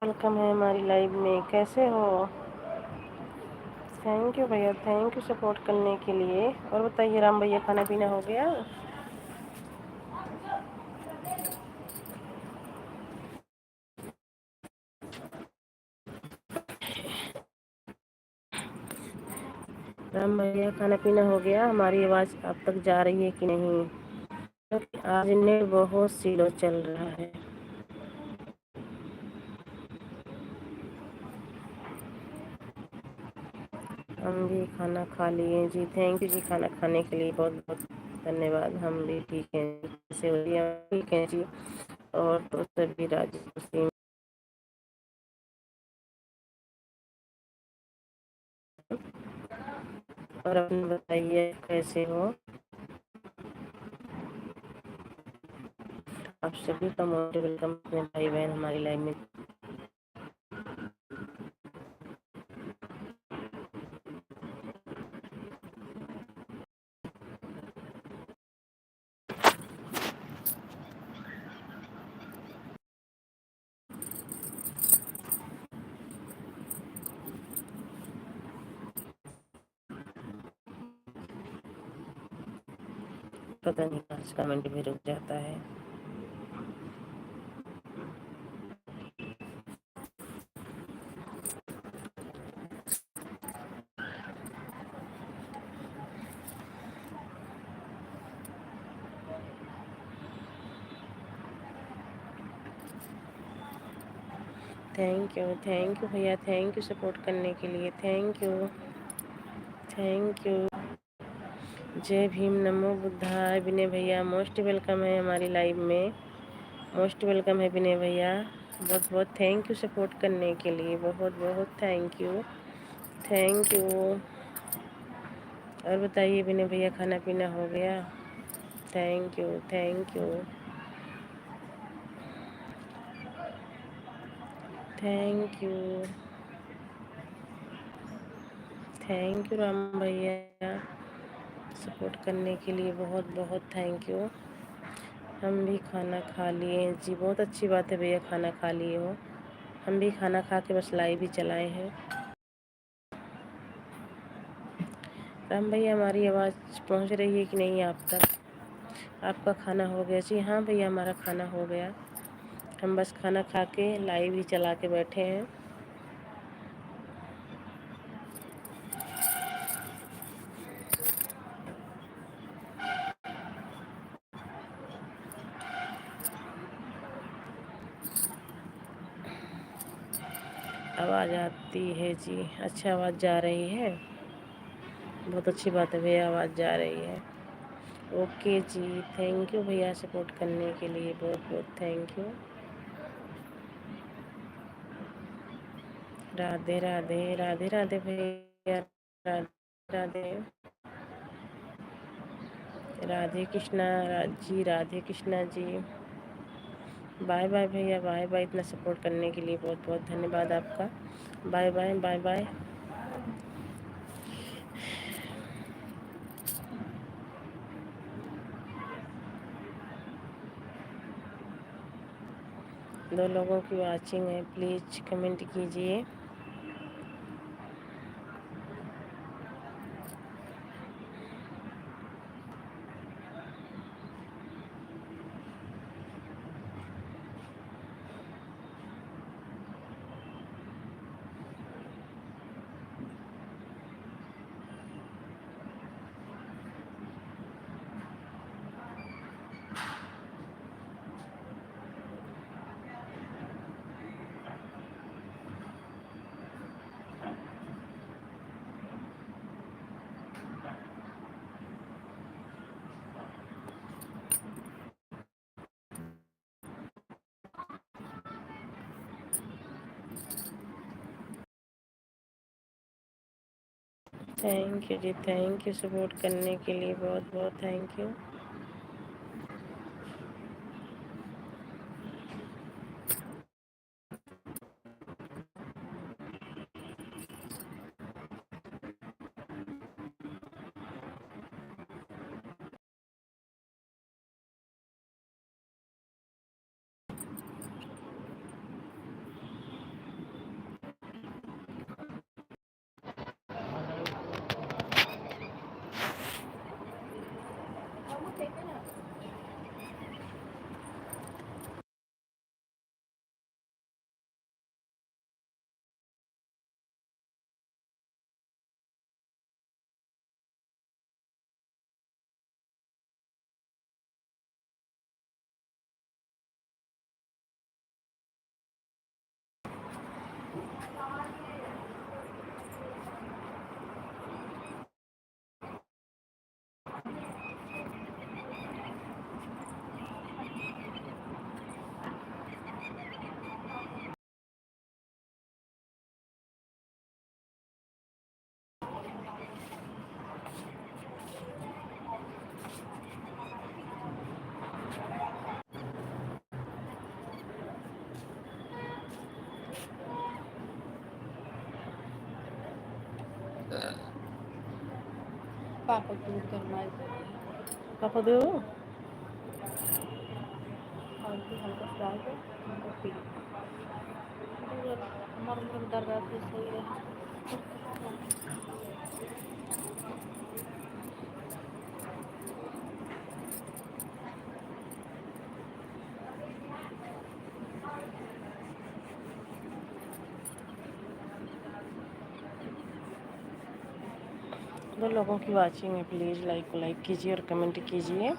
Welcome है हमारी live में। कैसे हो? थैंक यू भैया, थैंक यू सपोर्ट करने के लिए। और बताइए राम भैया, खाना पीना हो गया? राम भैया, खाना पीना हो गया? हमारी आवाज़ आप तक जा रही है कि नहीं? आज नेट बहुत स्लो चल रहा है। हम भी खाना खा लिए जी। थैंक यू जी, खाना खाने के लिए बहुत बहुत धन्यवाद। हम भी ठीक हैं। कैसे हो रही हैं? ठीक हैं जी। और तो सभी राजी खुशी। और अपने बताइए कैसे हो? आप सभी का मोस्ट वेलकम अपने भाई बहन हमारी लाइव में। पता नहीं आज कमेंट भी रुक जाता है। थैंक यू भैया, थैंक यू सपोर्ट करने के लिए। Thank you, thank you. जय भीम, नमो बुद्धाय। विनय भैया मोस्ट वेलकम है हमारी लाइव में। मोस्ट वेलकम है विनय भैया। बहुत बहुत थैंक यू सपोर्ट करने के लिए। बहुत बहुत थैंक यू, थैंक यू। और बताइए विनय भैया, खाना पीना हो गया? Thank you, thank you, thank you, thank you Ram भैया, सपोर्ट करने के लिए बहुत बहुत थैंक यू। हम भी खाना खा लिए हैं जी। बहुत अच्छी बात है भैया, खाना खा लिए हो। हम भी खाना खा के बस लाइव ही चलाए हैं। राम भैया, हमारी आवाज़ पहुंच रही है कि नहीं आप तक? आपका खाना हो गया जी? हाँ भैया, हमारा खाना हो गया। हम बस खाना खा के लाइव ही चला के बैठे हैं। आवाज़ आती है जी? अच्छा, आवाज़ जा रही है। बहुत अच्छी बात है भैया, आवाज़ जा रही है। ओके जी, थैंक यू भैया सपोर्ट करने के लिए। बहुत बहुत थैंक यू। राधे राधे, राधे राधे भैया, राधे राधे, राधे कृष्णा जी, राधे कृष्णा जी। बाय बाय भैया, बाय बाय। इतना सपोर्ट करने के लिए बहुत बहुत धन्यवाद आपका। Bye bye, bye bye. दो लोगों की वाचिंग है, प्लीज़ कमेंट कीजिए। थैंक यू जी, थैंक यू सपोर्ट करने के लिए, बहुत बहुत थैंक यू। पापा दूर करना पापा दो हल्का हल्का फ्राई कर उनको पी हमारे अंदर दर्द आते सही रहे। दो लोगों की वाचिंग है, प्लीज़ लाइक कीजिए और कमेंट कीजिए।